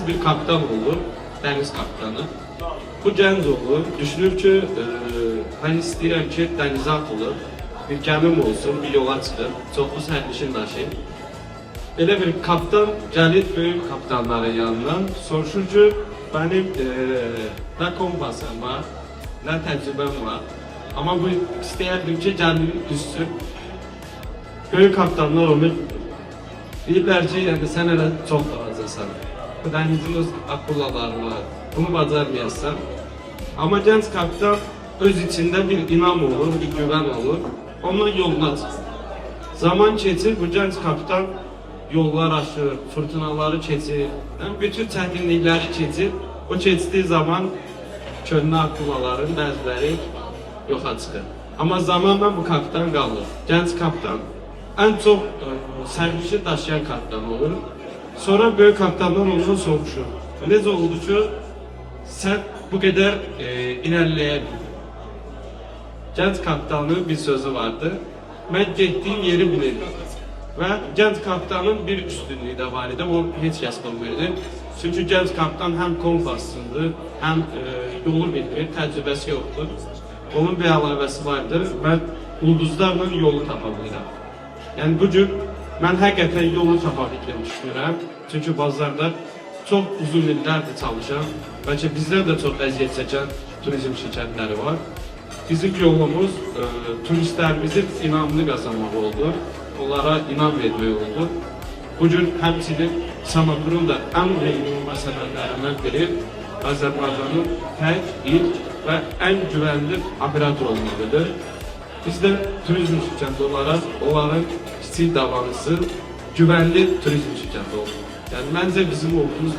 bir kaptan olur, deniz kaptanı. Bu gənc olur, düşünür ki, hani istəyirəm ki, denize atılır, bir gəmim olsun, bir yola çıxır, çoxlu sərnişin daşıyım. Belə bir kaptan gəlir böyük kaptanların yanından, soruşur ki, benim nə kompasım var, nə təcrübəm var. Ama bu istəyərdim ki, gəmini düşsün. Böyük kaptanlar onu deyirlər ki, yəni sən elə çox balacasan. Bu dənizin öz akullaları var, bunu bacarmayasın. Ama gənc kaptan öz içində bir inam olur, bir güvən olur, ondan yoluna çıxır. Zaman keçir, bu gənc kaptan yollar aşır, fırtınaları keçir, yəni bütün çətinlikləri keçir. O keçdiği zaman köhnə akullaların bəziləri yoxa çıxır. Amma zamanla bu kapitan qalır. Gənc kapitan ən çox sərnişin daşıyan kapitan olur. Sonra böyük kapitanlar ondan soruşur. Necə oldu ki, sən bu qədər ilerləyə bildin? Gənc kapitanın bir sözü vardı. Mən getdiyim yeri bilirdim. Və gənc kapitanın bir üstünlüyü də var idi. O heç kəs bilmirdi. Çünki gənc kapitan həm kompassındır, həm yolu bildirir, təcrübəsi yoxdur. Onun bir əlavəsi vardır. Mən ulduzlarla yolu tapa bilirəm. Yəni bugün mən həqiqətən yolu tapa bildim düşünürəm. Çünki bazarda çox uzun illərdir çalışan, bəlkə bizdən də çox əziyyət çəkən turizm şirkətləri var. Bizim yolumuz turistlərimizin inamını qazanmaq oldu. Onlara inam vermək oldu. Bugün həmçinin Samakurun da ən mühüm məsələlərindən biri Azərbaycanın tək, ilk və ən güvənli operator olmalıdır. Biz də turizm şirkəti olaraq onların kiçik davranışı güvənli turizm şirkəti olmalıdır. Yəni məncə bizim olduğumuz